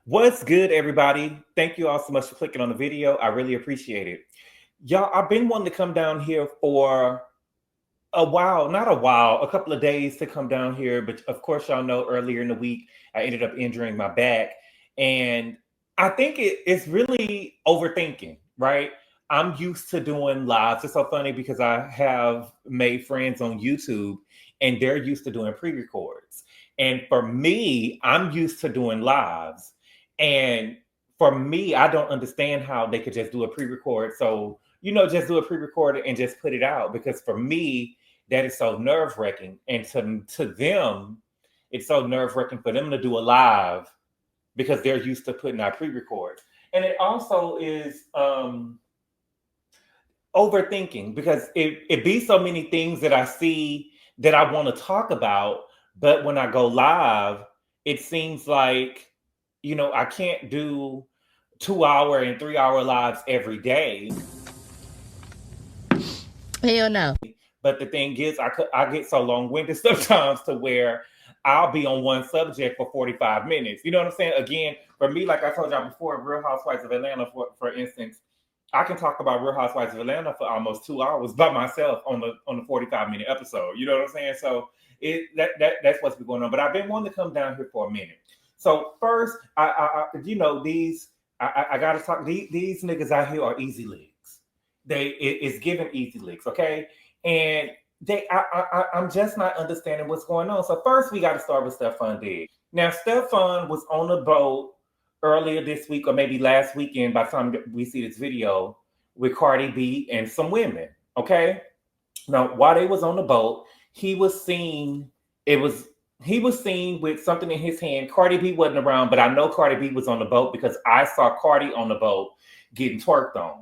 What's good, everybody? Thank you all so much for clicking on the video. I really appreciate it. Y'all, I've been wanting to come down here for a while, not a while, a couple of days to come down here. But of course, y'all know earlier in the week, I ended up injuring my back. And I think it's really overthinking, right? I'm used to doing lives. It's so funny because I have made friends on YouTube and they're used to doing pre-records. And for me, I'm used to doing lives. And for me, I don't understand how they could just do a pre-record. So, just do a pre-record and just put it out. Because for me, that is so nerve-wracking. And to them, it's so nerve-wracking for them to do a live because they're used to putting out pre-records. And it also is overthinking because it be so many things that I see that I want to talk about. But when I go live, it seems like, I can't do 2-hour and 3-hour lives every day. Hell no. But the thing is, I get so long-winded sometimes to where I'll be on one subject for 45 minutes. You know what I'm saying? Again, for me, like I told y'all before, Real Housewives of Atlanta, for instance, I can talk about Real Housewives of Atlanta for almost 2 hours by myself on the 45-minute episode. You know what I'm saying? So that's what's been going on. But I've been wanting to come down here for a minute. So first, I gotta talk. These niggas out here are easy licks. It's giving easy licks, okay? And I'm just not understanding what's going on. So first, we got to start with Stefon Diggs. Now, Stefon was on a boat earlier this week, or maybe last weekend, by the time we see this video, with Cardi B and some women. Okay. Now, while they was on the boat, he was seen with something in his hand. Cardi B wasn't around, but I know Cardi B was on the boat because I saw Cardi on the boat getting twerked on.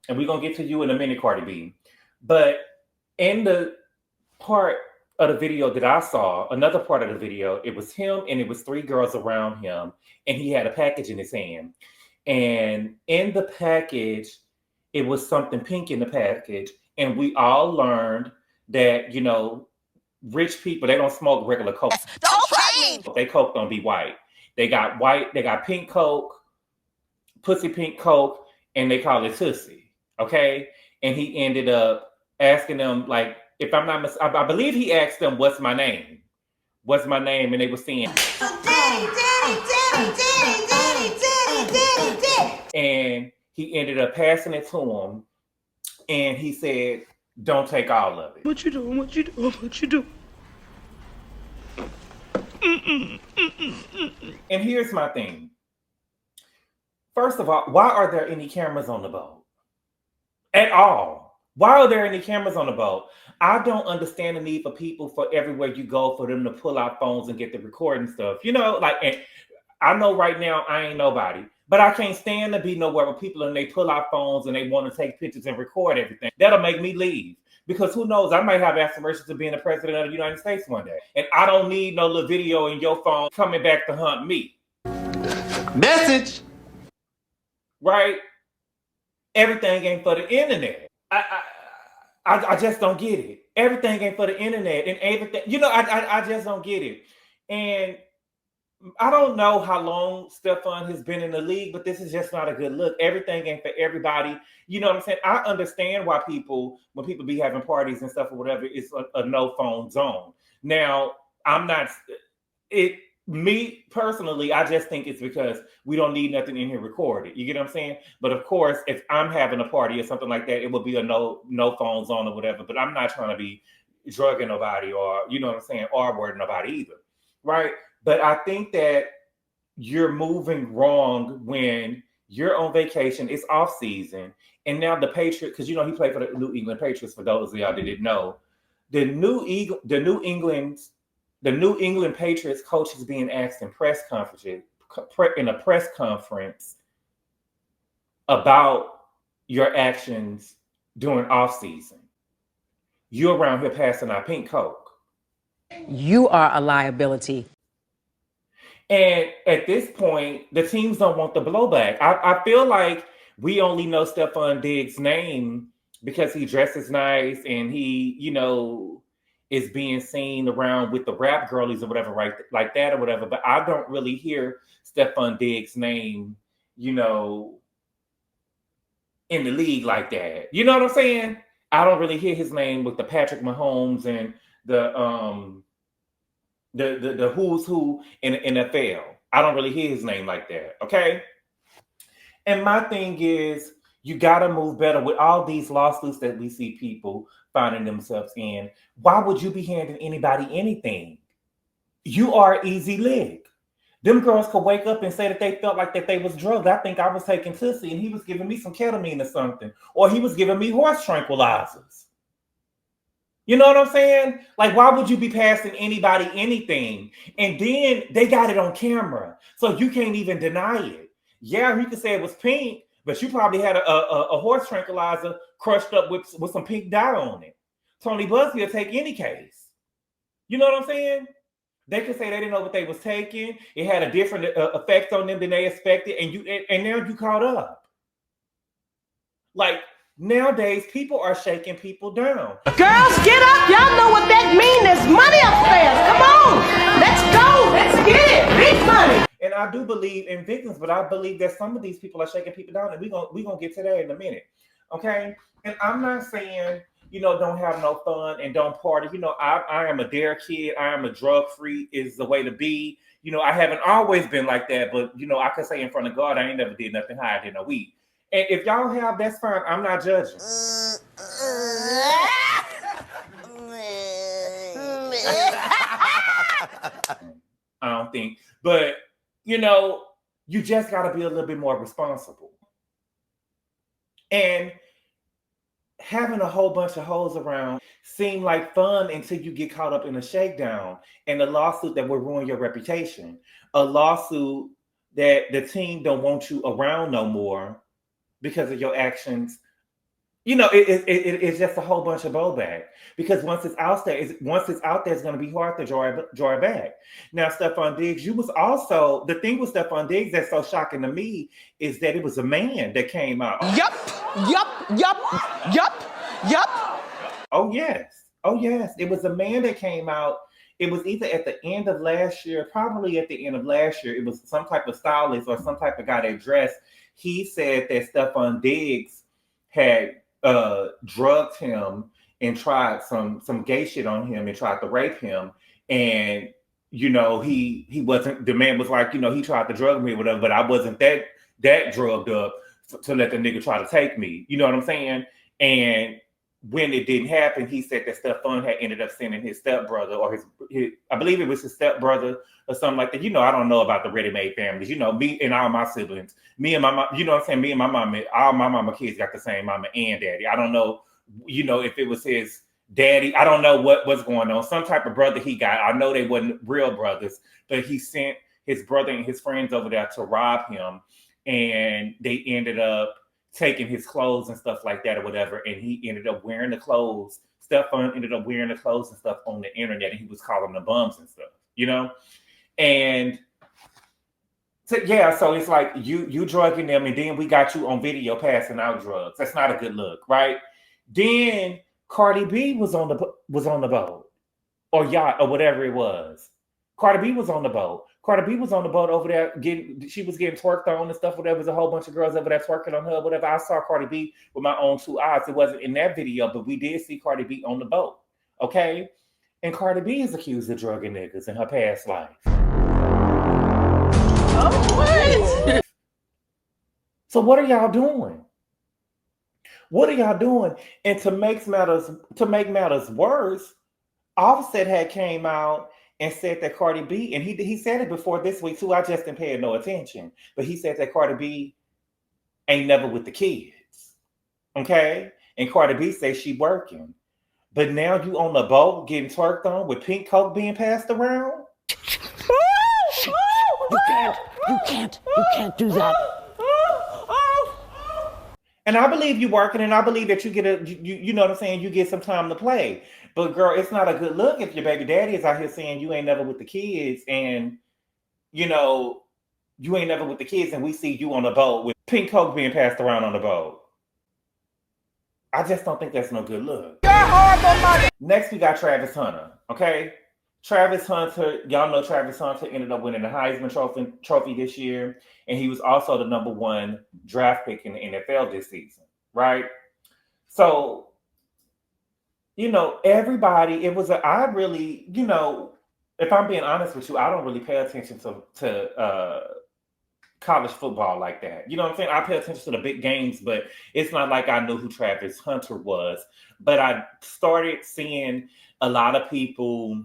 And we're going to get to you in a minute, Cardi B. But in the part of the video that I saw, another part of the video, it was him and it was 3 girls around him. And he had a package in his hand. And in the package, it was something pink in the package. And we all learned that, rich people, they don't smoke regular coke. Don't try me. They coke don't be white. They got pink coke, pussy pink coke, and they call it Tootsie. Okay? And he ended up asking them, like, if I'm not I believe he asked them, what's my name? What's my name? And they were saying, Daddy. And he ended up passing it to him. And he said, don't take all of it. What you doing? What you doing? What you doing? And here's my thing. First of all, why are there any cameras on the boat? At all. Why are there any cameras on the boat? I don't understand the need for people for everywhere you go for them to pull out phones and get the recording stuff. And I know right now I ain't nobody, but I can't stand to be nowhere with people and they pull out phones and they want to take pictures and record everything. That'll make me leave. Because who knows, I might have aspirations of being the president of the United States one day. And I don't need no little video in your phone coming back to hunt me. Message. Right? Everything ain't for the internet. I just don't get it. Everything ain't for the internet and everything. I just don't get it. And I don't know how long Stefon has been in the league, but this is just not a good look. Everything ain't for everybody. You know what I'm saying? I understand why when people be having parties and stuff or whatever, it's a no phone zone. Now, me personally, I just think it's because we don't need nothing in here recorded. You get what I'm saying? But of course, if I'm having a party or something like that, it would be a no phone zone or whatever. But I'm not trying to be drugging nobody or, you know what I'm saying, R-wording nobody either. Right? But I think that you're moving wrong when you're on vacation. It's off season. And now the Patriots, because, he played for the New England Patriots, for those of y'all that didn't know. The New England Patriots coach is being asked in a press conference about your actions during off season. You're around here passing out pink coke. You are a liability. And at this point, the teams don't want the blowback. I feel like we only know Stefon Diggs' name because he dresses nice and he, is being seen around with the rap girlies or whatever, right? Like that or whatever. But I don't really hear Stefon Diggs' name, you know, in the league like that. You know what I'm saying? I don't really hear his name with the Patrick Mahomes and the who's who in the NFL. I don't really hear his name like that. Okay. And my thing is, you got to move better with all these lawsuits that we see people finding themselves in. Why would you be handing anybody anything? You are easy lick. Them girls could wake up and say that they felt like that they was drugged. I think I was taking Tussie and he was giving me some ketamine or something. Or he was giving me horse tranquilizers. You know what I'm saying? Like, why would you be passing anybody anything? And then they got it on camera. So you can't even deny it. Yeah, you could say it was pink, but you probably had a horse tranquilizer crushed up with some pink dye on it. Tony Buzbee will take any case. You know what I'm saying? They could say they didn't know what they was taking. It had a different effect on them than they expected, and now you caught up. Like, nowadays, people are shaking people down. Girls, get up. Y'all know what that means. There's money upstairs. Come on. Let's go. Let's get it. Big money. And I do believe in victims, but I believe that some of these people are shaking people down, and we're gonna get to that in a minute. Okay? And I'm not saying, you know, don't have no fun and don't party. You know, I am a dare kid. I am a drug free is the way to be. You know, I haven't always been like that, but you know, I can say in front of God, I ain't never did nothing higher than a weed. And if y'all have, that's fine. I'm not judging. I don't think. But, you know, you just got to be a little bit more responsible. And having a whole bunch of hoes around seem like fun until you get caught up in a shakedown and a lawsuit that will ruin your reputation. A lawsuit that the team don't want you around no more because of your actions. You know, it's just a whole bunch of blowback. Because once it's out there, it's going to be hard to draw it back. Now, Stefon Diggs, you was also, the thing with Stefon Diggs that's so shocking to me is that it was a man that came out. Yup. Oh, yes. It was a man that came out. It was either at the end of last year, probably at the end of last year. It was some type of stylist or some type of guy that dressed. He said that Stefon Diggs had drugged him and tried some gay shit on him and tried to rape him. And, you know, he wasn't, the man was like, you know, he tried to drug me or whatever, but I wasn't that drugged up to let the nigga try to take me. You know what I'm saying? And when it didn't happen, he said that Stefon had ended up sending his stepbrother or his I believe it was his stepbrother or something like that. You know, I don't know about the ready-made families. You know, me and all my siblings, me and my mom, you know what I'm saying? Me and my mom, all my mama kids got the same mama and daddy. I don't know, you know, if it was his daddy. I don't know what's going on. Some type of brother he got. I know they wasn't real brothers, but he sent his brother and his friends over there to rob him. And they ended up taking his clothes and stuff like that or whatever. And he ended up wearing the clothes. Stefon ended up wearing the clothes and stuff on the internet. And he was calling them bums and stuff, you know? And so, yeah, so it's like you drugging them, and then we got you on video passing out drugs. That's not a good look, right? Then Cardi B was on the boat or yacht or whatever it was. Cardi B was on the boat. Cardi B was on the boat over there she was getting twerked on and stuff, whatever. There's a whole bunch of girls over there twerking on her, whatever. I saw Cardi B with my own two eyes. It wasn't in that video, but we did see Cardi B on the boat. Okay? And Cardi B is accused of drugging niggas in her past life. Oh, what? So what are y'all doing? What are y'all doing? And to make matters worse, Offset had came out and said that Cardi B, and he said it before this week too, I just didn't pay no attention, but he said that Cardi B ain't never with the kids, okay? And Cardi B says she working. But now you on the boat getting twerked on with pink coke being passed around? You can't do that. And I believe you working, and I believe that you get you know what I'm saying, you get some time to play. But girl, it's not a good look if your baby daddy is out here saying you ain't never with the kids, and you know, you ain't never with the kids, and we see you on the boat with pink coke being passed around on the boat. I just don't think that's no good look. Next, we got Travis Hunter, okay? Travis Hunter, y'all know Travis Hunter ended up winning the Heisman Trophy this year, and he was also the #1 draft pick in the NFL this season, right? So, everybody, I really, if I'm being honest with you, I don't really pay attention to college football like that. You know what I'm saying? I pay attention to the big games, but it's not like I knew who Travis Hunter was. But I started seeing a lot of people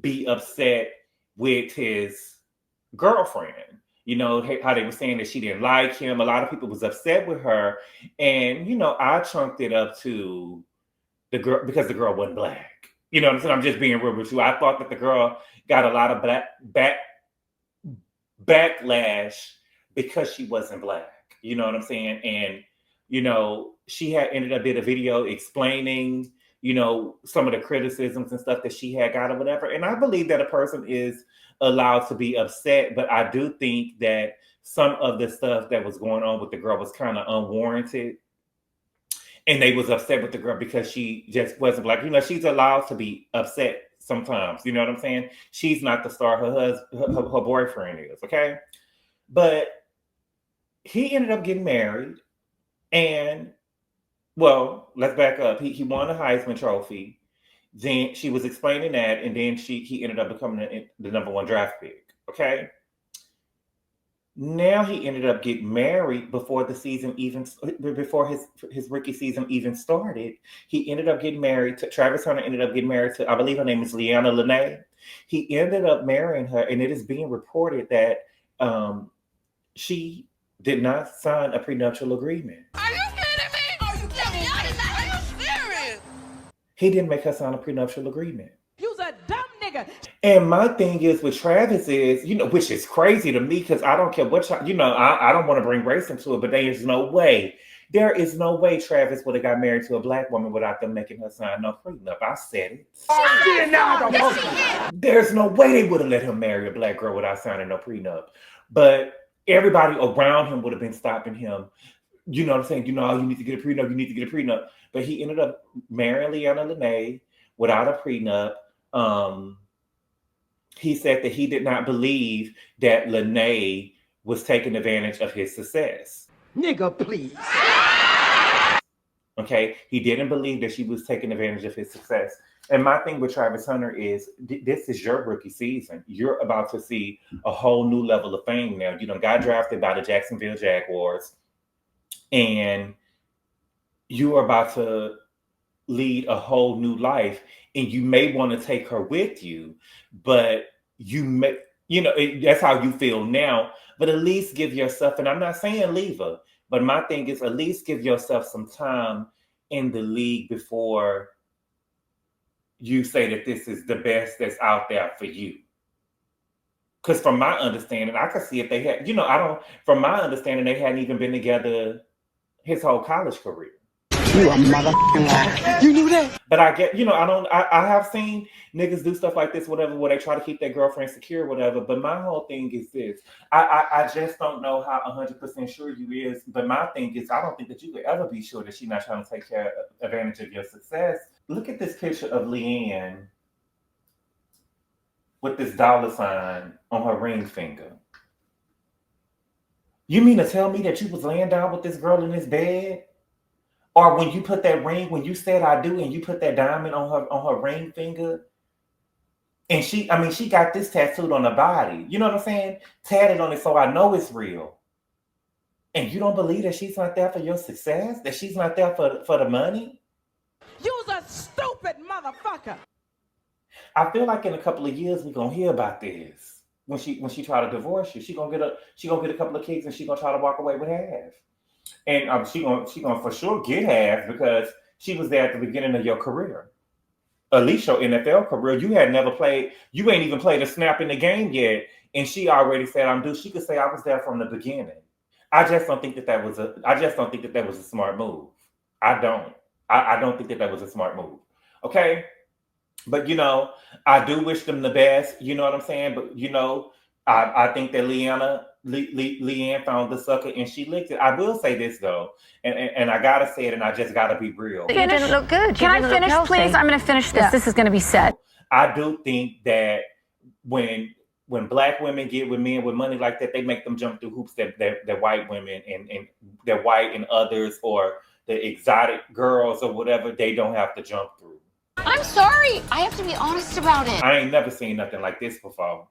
be upset with his girlfriend. How they were saying that she didn't like him. A lot of people was upset with her. And, I chunked it up to the girl because the girl wasn't black. You know what I'm saying? I'm just being real with you. I thought that the girl got a lot of backlash because she wasn't black. You know what I'm saying? And, she had ended up did a video explaining, some of the criticisms and stuff that she had got or whatever. And I believe that a person is allowed to be upset, but I do think that some of the stuff that was going on with the girl was kind of unwarranted. And they was upset with the girl because she just wasn't black. She's allowed to be upset sometimes. You know what I'm saying? She's not the star. Her boyfriend is, okay? But he ended up getting married. And, well, let's back up. He won the Heisman Trophy. Then she was explaining that. And then he ended up becoming the #1 draft pick, okay? Now he ended up getting married before the season before his rookie season even started. He ended up getting married to Travis Hunter. Ended up getting married to, I believe her name is Leanna Lena. He ended up marrying her, and it is being reported that she did not sign a prenuptial agreement. Are you kidding me? Are you kidding me? Are you serious? He didn't make her sign a prenuptial agreement. You's a dumb nigga. And my thing is with Travis is, which is crazy to me because I don't care what, I don't want to bring race into it, but there is no way Travis would have got married to a black woman without them making her sign no prenup. I said it. There's no way they would have let him marry a black girl without signing no prenup. But everybody around him would have been stopping him. You know what I'm saying? You need to get a prenup. You need to get a prenup. But he ended up marrying Leanna Lena without a prenup. He said that he did not believe that Lene was taking advantage of his success. Nigga, please. Okay? He didn't believe that she was taking advantage of his success. And my thing with Travis Hunter is, this is your rookie season. You're about to see a whole new level of fame now. You got drafted by the Jacksonville Jaguars. And you are about to lead a whole new life. And you may want to take her with you, but you may, that's how you feel now. But at least give yourself, and I'm not saying leave her, but my thing is at least give yourself some time in the league before you say that this is the best that's out there for you. Because from my understanding, I could see if they had, from my understanding, they hadn't even been together his whole college career. You a motherfucking liar. You knew that? But I get, I have seen niggas do stuff like this, whatever, where they try to keep their girlfriend secure, whatever. But my whole thing is this. I just don't know how 100% sure you is. But my thing is, I don't think that you could ever be sure that she's not trying to take advantage of your success. Look at this picture of Leanne with this $sign on her ring finger. You mean to tell me that you was laying down with this girl in this bed? Or when you put that ring, when you said I do, and you put that diamond on her ring finger, and she got this tattooed on her body. You know what I'm saying? Tatted on it, so I know it's real. And you don't believe that she's not there for your success? That she's not there for the money? You's a stupid motherfucker. I feel like in a couple of years we're gonna hear about this. When she try to divorce you, she gonna get a couple of kids, and she gonna try to walk away with half. And she gonna for sure get half because she was there at the beginning of your career. At least your NFL career, you ain't even played a snap in the game yet, and she already said I'm due. She could say I was there from the beginning. I just don't think that was a smart move. I don't think that was a smart move. Okay? But I do wish them the best, you know what I'm saying? But I think that Leanne found the sucker and she licked it. I will say this though, and I gotta say it, and I just gotta be real. You didn't look good. Can I finish, please? I'm going to finish this. This is going to be said. I do think that when Black women get with men with money like that, they make them jump through hoops that white women and that white and others or the exotic girls or whatever, they don't have to jump through. I'm sorry. I have to be honest about it. I ain't never seen nothing like this before.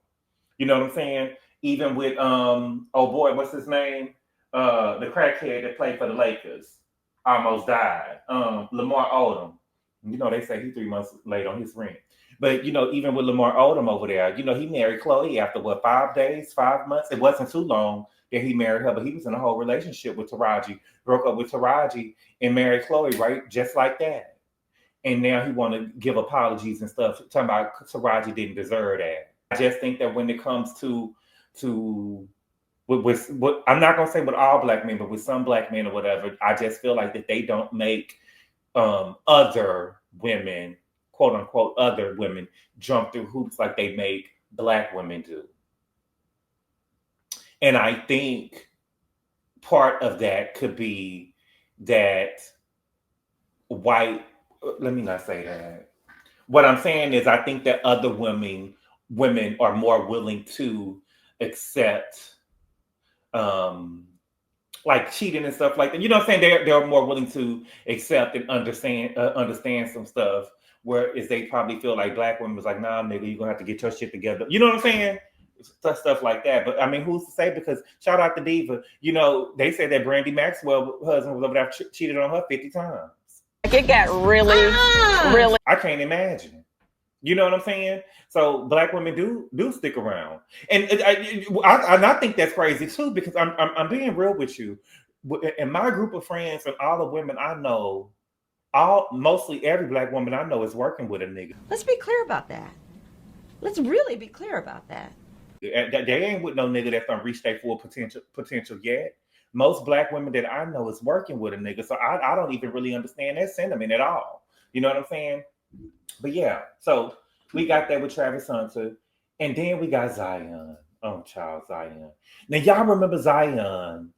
You know what I'm saying? Even with oh boy, what's his name? The crackhead that played for the Lakers, almost died. Lamar Odom. You know, they say he's 3 months late on his rent. But you know, even with Lamar Odom over there, you know, he married Chloe after what, 5 days, 5 months? It wasn't too long that he married her, but he was in a whole relationship with Taraji, broke up with Taraji and married Chloe, right? Just like that. And now he want to give apologies and stuff, talking about Taraji didn't deserve that. I just think that when it comes to with I'm not gonna say with all Black men, but with some Black men or whatever, I just feel like that they don't make other women, quote unquote, other women jump through hoops like they make Black women do. And I think part of that could be that white, let me not say that. What I'm saying is I think that other women are more willing to accept like cheating and stuff like that. You know what I'm saying? They're more willing to accept and understand some stuff, whereas they probably feel like Black women was like, nah, nigga, you're gonna have to get your shit together. You know what I'm saying? Stuff like that. But I mean, who's to say? Because shout out to Diva. You know, they said that Brandy Maxwell's husband was over there cheated on her 50 times. It got really. I can't imagine. You know what I'm saying? So Black women do stick around, and I think that's crazy too. Because I'm being real with you. In my group of friends and all the women I know, mostly every Black woman I know is working with a nigga. Let's be clear about that. Let's really be clear about that. They ain't with no nigga that's gonna reach their full potential yet. Most Black women that I know is working with a nigga, so I don't even really understand that sentiment at all. You know what I'm saying? But yeah, so we got that with Travis Hunter, and then we got Zion. Oh, child, Zion. Now y'all remember Zion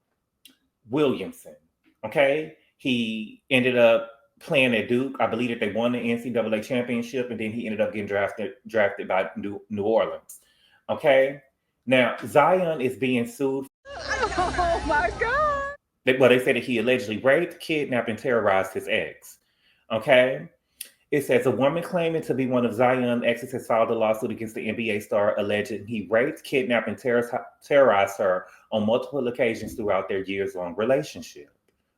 Williamson? Okay, he ended up playing at Duke. I believe that they won the NCAA championship, and then he ended up getting drafted by New Orleans. Okay, now Zion is being sued. Oh my God! Well, they said that he allegedly raped, kidnapped, and terrorized his ex. Okay. It says a woman claiming to be one of Zion's exes has filed a lawsuit against the NBA star, alleging he raped, kidnapped, and terrorized her on multiple occasions throughout their years-long relationship.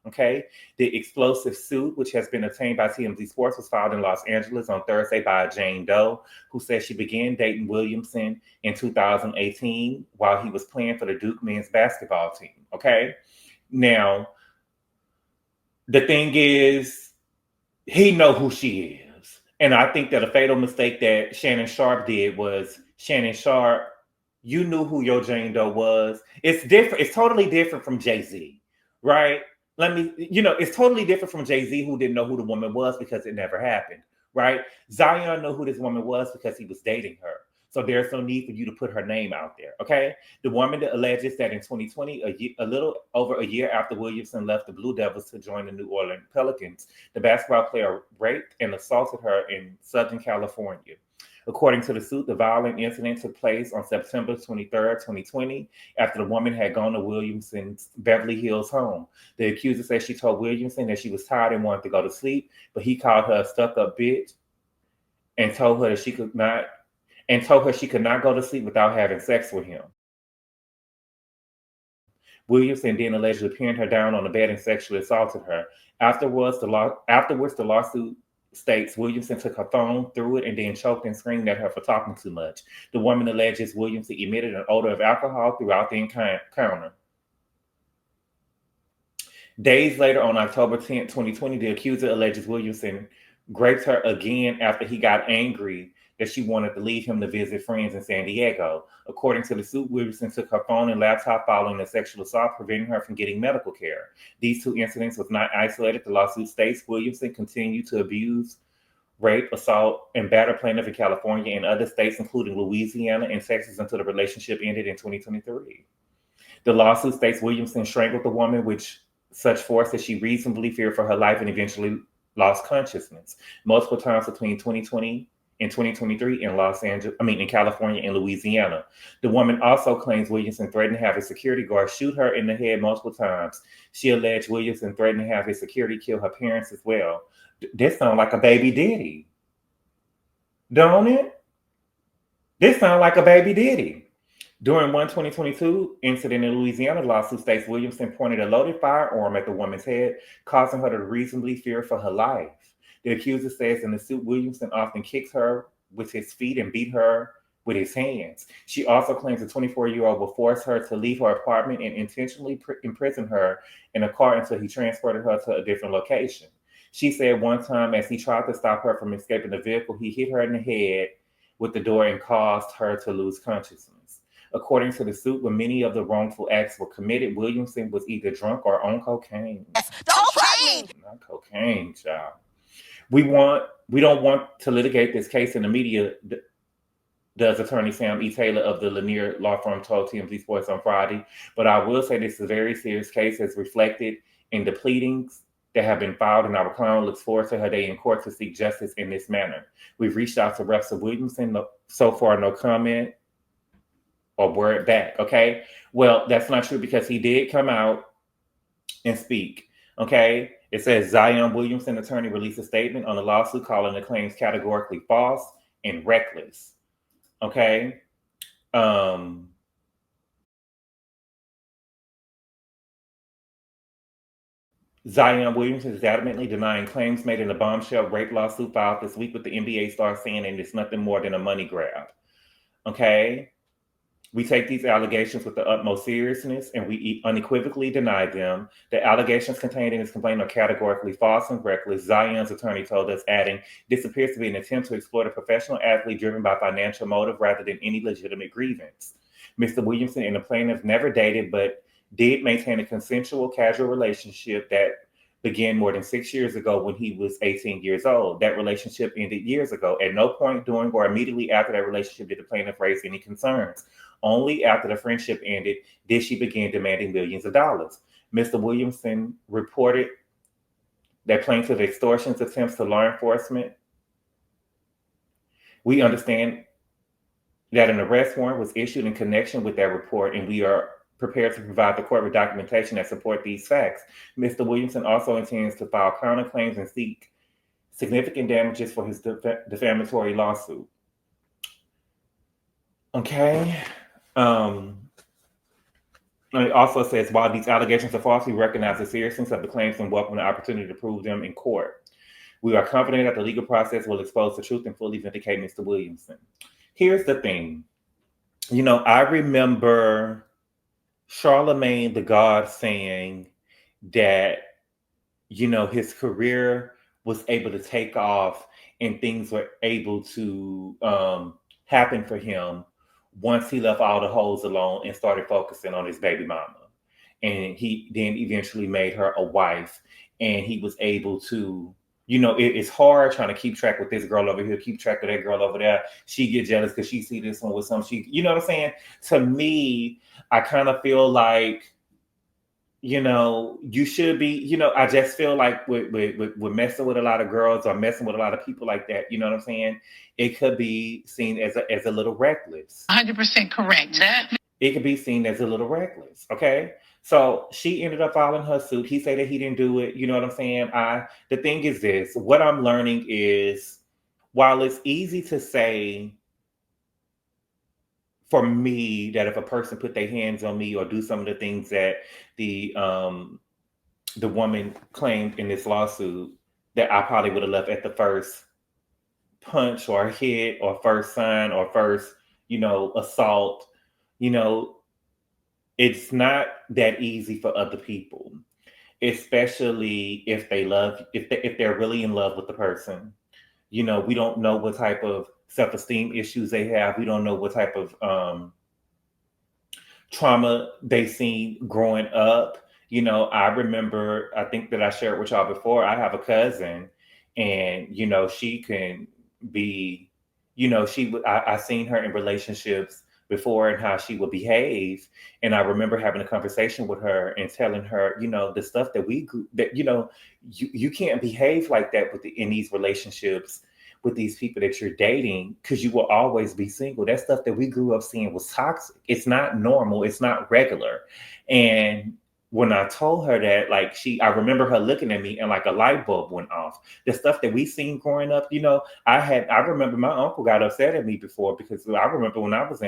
Okay, the explosive suit, which has been obtained by TMZ Sports, was filed in Los Angeles on Thursday by a Jane Doe, who says she began dating Williamson in 2018 while he was playing for the Duke men's basketball team. Okay, now the thing is, he know who she is. And I think that a fatal mistake that Shannon Sharp did was, Shannon Sharp, you knew who your Jane Doe was. It's different. It's totally different from Jay-Z, right? It's totally different from Jay-Z, who didn't know who the woman was because it never happened, right? Zion knew who this woman was because he was dating her. So there's no need for you to put her name out there, okay? The woman that alleges that in 2020, a little over a year after Williamson left the Blue Devils to join the New Orleans Pelicans, the basketball player raped and assaulted her in Southern California. According to the suit, the violent incident took place on September 23rd, 2020, after the woman had gone to Williamson's Beverly Hills home. The accuser says she told Williamson that she was tired and wanted to go to sleep, but he called her a stuck-up bitch and told her she could not go to sleep without having sex with him. Williamson then allegedly pinned her down on the bed and sexually assaulted her. Afterwards, the lawsuit states Williamson took her phone, threw it, and then choked and screamed at her for talking too much. The woman alleges Williamson emitted an odor of alcohol throughout the encounter. Days later, on October 10, 2020, the accuser alleges Williamson raped her again after he got angry that she wanted to leave him to visit friends in San Diego. According to the suit, Williamson took her phone and laptop following the sexual assault, preventing her from getting medical care. These two incidents was not isolated. The lawsuit states Williamson continued to abuse rape, assault, and battery plaintiff in California and other states, including Louisiana and Texas, until the relationship ended in 2023. The lawsuit states Williamson strangled the woman with such force that she reasonably feared for her life and eventually lost consciousness multiple times between 2020 and 2023 in California and Louisiana. The woman also claims Williamson threatened to have a security guard shoot her in the head multiple times. She alleged Williamson threatened to have his security kill her parents as well. This sounds like a baby daddy, don't it? This sounds like a baby daddy. During one 2022 incident in Louisiana, the lawsuit states Williamson pointed a loaded firearm at the woman's head, causing her to reasonably fear for her life. The accuser says in the suit, Williamson often kicks her with his feet and beat her with his hands. She also claims the 24-year-old will force her to leave her apartment and intentionally imprison her in a car until he transported her to a different location. She said one time as he tried to stop her from escaping the vehicle, he hit her in the head with the door and caused her to lose consciousness. According to the suit, when many of the wrongful acts were committed, Williamson was either drunk or on cocaine. Don't try me. Not cocaine, child. We don't want to litigate this case in the media, does attorney Sam E. Taylor of the Lanier Law Firm told TMZ Sports on Friday. But I will say this is a very serious case as reflected in the pleadings that have been filed, and our client looks forward to her day in court to seek justice in this manner. We've reached out to reps of Williamson. So far, no comment or word back, okay? Well, that's not true because he did come out and speak, okay? It says Zion Williamson attorney released a statement on the lawsuit calling the claims categorically false and reckless, okay? Zion Williamson is adamantly denying claims made in the bombshell rape lawsuit filed this week with the NBA star, saying it's nothing more than a money grab, okay? We take these allegations with the utmost seriousness and we unequivocally deny them. The allegations contained in this complaint are categorically false and reckless, Zion's attorney told us, adding, this appears to be an attempt to exploit a professional athlete driven by financial motive rather than any legitimate grievance. Mr. Williamson and the plaintiff never dated, but did maintain a consensual casual relationship that began more than 6 years ago when he was 18 years old. That relationship ended years ago. At no point during or immediately after that relationship did the plaintiff raise any concerns. Only after the friendship ended did she begin demanding millions of dollars. Mr. Williamson reported that plaintiff extortions attempts to law enforcement. We understand that an arrest warrant was issued in connection with that report, and we are prepared to provide the court with documentation that support these facts. Mr. Williamson also intends to file counterclaims and seek significant damages for his defamatory lawsuit. Okay. It also says, while these allegations are false, we recognize the seriousness of the claims and welcome the opportunity to prove them in court. We are confident that the legal process will expose the truth and fully vindicate Mr. Williamson. Here's the thing. You know, I remember Charlemagne the God saying that, you know, his career was able to take off and things were able to happen for him once he left all the hoes alone and started focusing on his baby mama. And he then eventually made her a wife, and he was able to, you know, it's hard trying to keep track with this girl over here, keep track of that girl over there. She get jealous because she see this one with some, you know what I'm saying? To me, I kind of feel like, you know, you should be, you know, I just feel like with messing with a lot of girls or messing with a lot of people like that, you know what I'm saying? It could be seen as a little reckless. 100% correct. It could be seen as a little reckless, okay? So she ended up filing her suit. He said that he didn't do it. You know what I'm saying? The thing is this, what I'm learning is, while it's easy to say for me that if a person put their hands on me or do some of the things that the woman claimed in this lawsuit, that I probably would have left at the first punch or hit or first sign or first, you know, assault. You know, it's not that easy for other people, especially if they love, if they're really in love with the person. You know, we don't know what type of self-esteem issues they have. We don't know what type of trauma they've seen growing up. You know, I remember, I think that I shared with y'all before, I have a cousin, And, you know, she can be, you know, I seen her in relationships before and how she would behave. And I remember having a conversation with her and telling her, you know, the stuff that you know, you can't behave like that in these relationships with these people that you're dating, because you will always be single. That stuff that we grew up seeing was toxic. It's not normal. It's not regular. And when I told her that, like, I remember her looking at me and like a light bulb went off. The stuff that we seen growing up, you know, I remember my uncle got upset at me before, because I remember when I was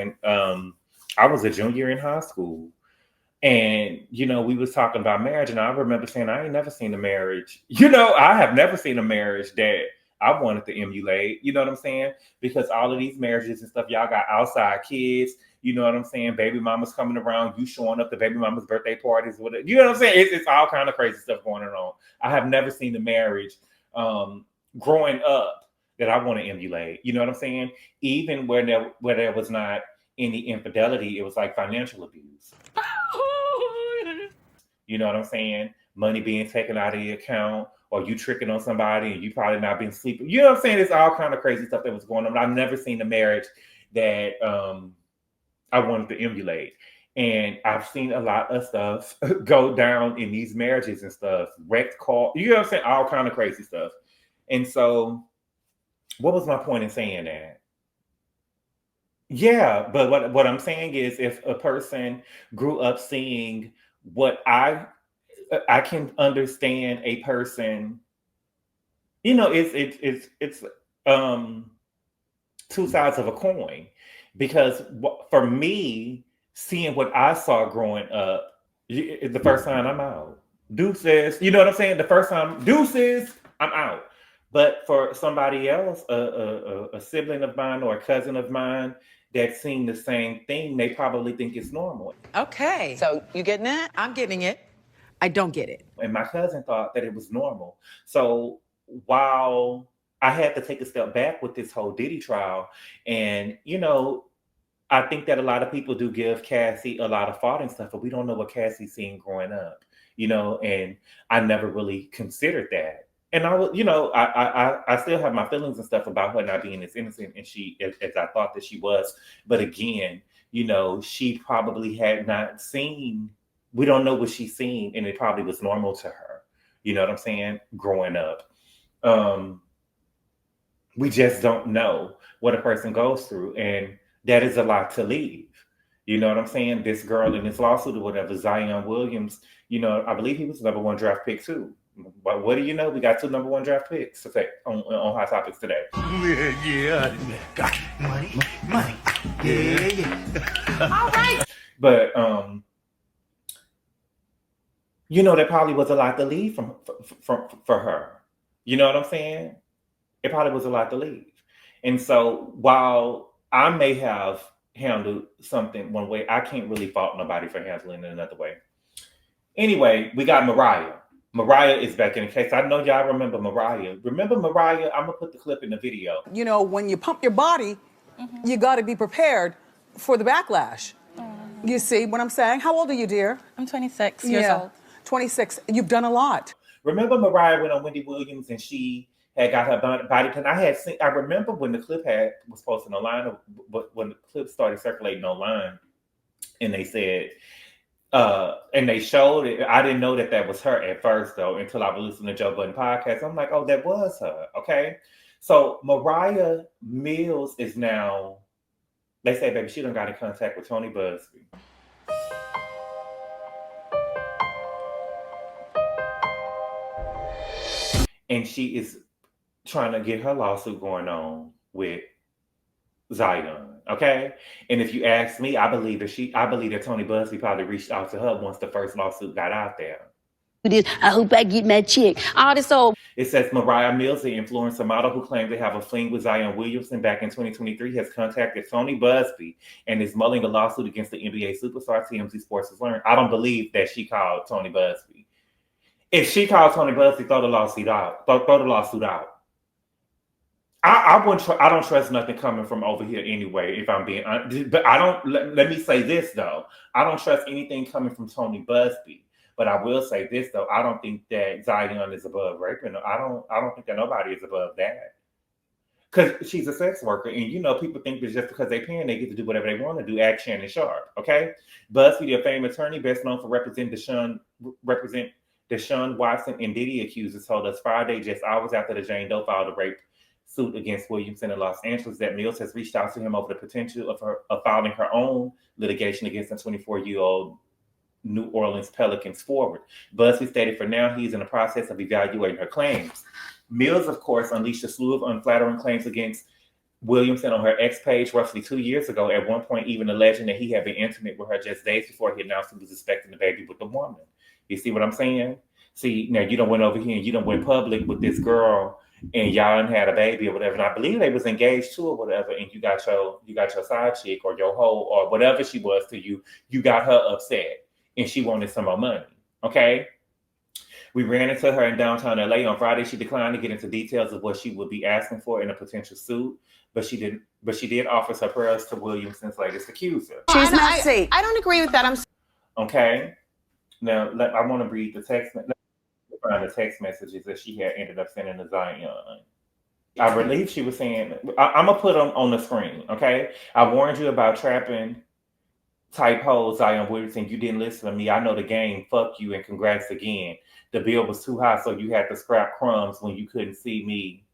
a junior in high school, and, you know, we was talking about marriage, and I remember saying, I ain't never seen a marriage. You know, I have never seen a marriage that I wanted to emulate. You know what I'm saying? Because all of these marriages and stuff, y'all got outside kids. You know what I'm saying? Baby mama's coming around, you showing up to baby mama's birthday parties. Whatever. You know what I'm saying? It's all kind of crazy stuff going on. I have never seen a marriage growing up that I want to emulate. You know what I'm saying? Even where there was not any infidelity, it was like financial abuse. You know what I'm saying? Money being taken out of the account, or you tricking on somebody and you probably not been sleeping. You know what I'm saying? It's all kind of crazy stuff that was going on. But I've never seen a marriage that I wanted to emulate. And I've seen a lot of stuff go down in these marriages and stuff. Wrecked car, you know what I'm saying? All kind of crazy stuff. And so what was my point in saying that? Yeah, but what I'm saying is, if a person grew up seeing what I can understand a person, you know, it's two sides of a coin. Because for me, seeing what I saw growing up, the first time I'm out. Deuces, you know what I'm saying? The first time, deuces, I'm out. But for somebody else, a sibling of mine or a cousin of mine that's seen the same thing, they probably think it's normal. Okay. So you getting it? I'm getting it. I don't get it. And my cousin thought that it was normal. So while I had to take a step back with this whole Diddy trial, and, you know, I think that a lot of people do give Cassie a lot of fault and stuff, but we don't know what Cassie's seen growing up, you know, and I never really considered that. And I was, you know, I still have my feelings and stuff about her not being as innocent and as I thought that she was. But again, you know, she probably had not seen, we don't know what she's seen, and it probably was normal to her. You know what I'm saying? Growing up. We just don't know what a person goes through. And that is a lot to leave. You know what I'm saying? This girl in this lawsuit or whatever, Zion Williams, you know, I believe he was the #1 draft pick too. But what do you know? We got 2 #1 draft picks to say on Hot Topics today. Yeah. Money. Yeah. All right. But you know, that probably was a lot to leave for her. You know what I'm saying? It probably was a lot to leave. And so while I may have handled something one way, I can't really fault nobody for handling it another way. Anyway, we got Mariah. Mariah is back in the case. I know y'all remember Mariah. Remember Mariah? I'm going to put the clip in the video. You know, when you pump your body, you got to be prepared for the backlash. You see what I'm saying? How old are you, dear? I'm 26 years old. 26. You've done a lot. Remember Mariah went on Wendy Williams and she had got her body done. I remember when the clip was posted online, when the clip started circulating online, and they said, and they showed it. I didn't know that was her at first, though, until I was listening to Joe Budden podcast. I'm like, oh, that was her. Okay. So Moriah Mills is now, they say, baby, she done got in contact with Tony Buzbee. And she is trying to get her lawsuit going on with Zion, okay? And if you ask me, I believe that Tony Buzbee probably reached out to her once the first lawsuit got out there. I hope I get my check. All this old. It says Moriah Mills, the influencer model who claimed to have a fling with Zion Williamson back in 2023, has contacted Tony Buzbee and is mulling a lawsuit against the NBA superstar. TMZ Sports has learned. I don't believe that she called Tony Buzbee. If she called Tony Buzbee, throw the lawsuit out. Throw the lawsuit out. I don't trust nothing coming from over here anyway, if I'm being honest. But I don't, let me say this though. I don't trust anything coming from Tony Buzbee. But I will say this though, I don't think that Zion is above raping. I don't think that nobody is above that. Because she's a sex worker, and you know, people think that just because they're paying, they get to do whatever they want to do. Act Shannon Sharp, okay? Buzbee, the famed attorney, best known for represent Deshaun Watson and Diddy accusers, told us Friday, just hours after the Jane Doe filed a rape suit against Williamson in Los Angeles, that Mills has reached out to him over the potential of filing her own litigation against the 24-year-old New Orleans Pelicans forward. Buzbee stated for now he's in the process of evaluating her claims. Mills, of course, unleashed a slew of unflattering claims against Williamson on her X page roughly 2 years ago, at one point even alleging that he had been intimate with her just days before he announced he was expecting the baby with the woman. You see what I'm saying? See, now you done went over here and you done went public with this girl and y'all done had a baby or whatever. And I believe they was engaged too or whatever, and you got your side chick or your hoe or whatever she was to you, you got her upset and she wanted some more money. Okay? We ran into her in downtown LA on Friday. She declined to get into details of what she would be asking for in a potential suit, but she did offer her prayers to Williamson's latest accuser. She's messy. I don't agree with that. Okay. Now I want to read the text. Let me find the text messages that she had ended up sending to Zion. I believe she was saying, I'm gonna put them on the screen. Okay. I warned you about trapping type hoes, Zion Williamson. You didn't listen to me. I know the game. Fuck you and congrats again. The bill was too high, so you had to scrap crumbs when you couldn't see me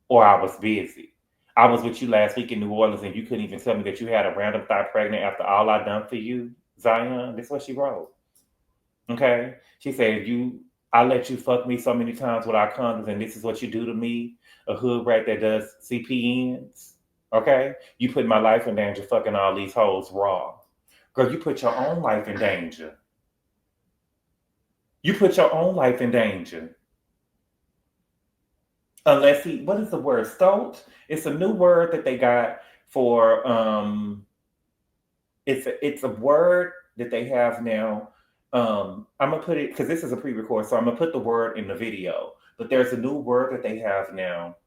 or I was busy. I was with you last week in New Orleans and you couldn't even tell me that you had a random thought pregnant after all I done for you, Zion. That's what she wrote. Okay? She said, I let you fuck me so many times without condoms and this is what you do to me, a hood rat that does CPNs. Okay? You put my life in danger fucking all these hoes raw. Girl, you put your own life in danger. You put your own life in danger. Unless what is the word? Stolt? It's a new word that they got for, it's a word that they have now. I'm going to put it, because this is a pre-record, so I'm going to put the word in the video. But there's a new word that they have now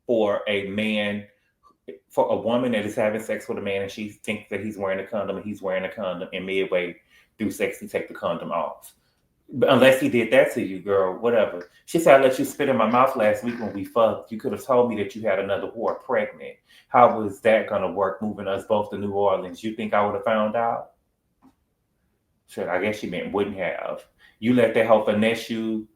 for a man, for a woman that is having sex with a man and she thinks that he's wearing a condom and he's wearing a condom, and midway through sex, he take the condom off. But unless he did that to you, girl, whatever. She said, I let you spit in my mouth last week when we fucked. You could have told me that you had another whore pregnant. How was that going to work, moving us both to New Orleans? You think I would have found out? Shit, I guess she meant wouldn't have. You let that hoe finesse you.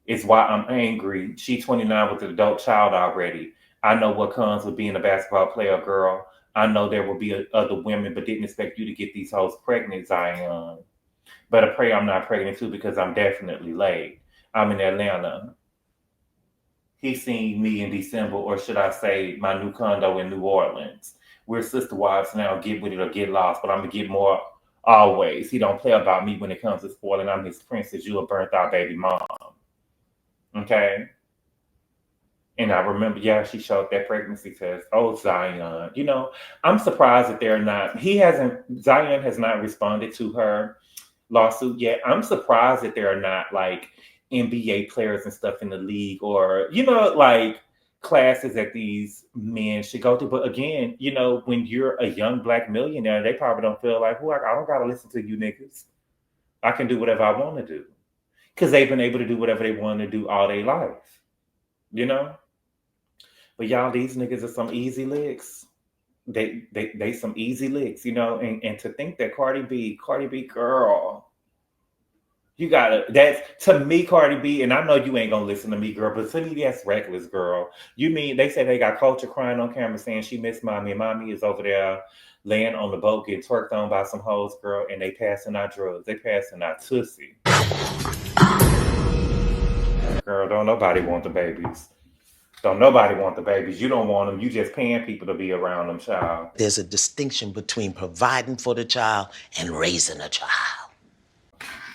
It's why I'm angry. She 29 with an adult child already. I know what comes with being a basketball player, girl. I know there will be other women, but didn't expect you to get these hoes pregnant, Zion. Better pray I'm not pregnant too, because I'm definitely late. I'm in Atlanta. He seen me in December, or should I say my new condo in New Orleans. We're sister wives now, get with it or get lost, but I'm going to get more always. He don't play about me when it comes to spoiling. I'm his princess. You a burnt out baby mom. Okay? And I remember, yeah, she showed that pregnancy test. Oh, Zion. You know, I'm surprised that Zion has not responded to her lawsuit yet. I'm surprised that there are not like NBA players and stuff in the league, or, you know, like classes that these men should go to. But again, you know, when you're a young black millionaire, they probably don't feel like, well, I don't got to listen to you niggas. I can do whatever I want to do. Because they've been able to do whatever they want to do all their life. You know? But y'all, these niggas are some easy licks. They some easy licks, you know? And to think that Cardi B, girl, you gotta, that's, to me, Cardi B, and I know you ain't gonna listen to me, girl, but to me, that's reckless, girl. You mean, they say they got Culture crying on camera saying she missed mommy, and mommy is over there laying on the boat getting twerked on by some hoes, girl, and they passing out drugs. They passing out Tootsie. Girl, don't nobody want the babies. Don't nobody want the babies. You don't want them. You just paying people to be around them, child. There's a distinction between providing for the child and raising a child.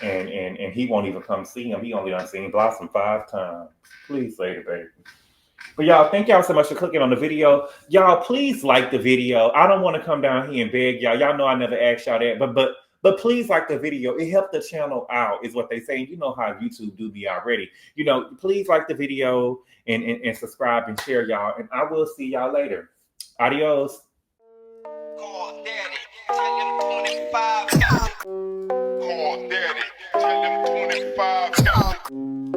And he won't even come see him. He only done seen Blossom 5 times. Please, later, baby. But y'all, thank y'all so much for clicking on the video. Y'all, please like the video. I don't want to come down here and beg y'all. Y'all know I never asked y'all that, but please like the video. It helped the channel out, is what they say. You know how YouTube do me already. You know, please like the video and subscribe and share, y'all. And I will see y'all later. Adios. Call daddy. Tell him 25. Call Bye.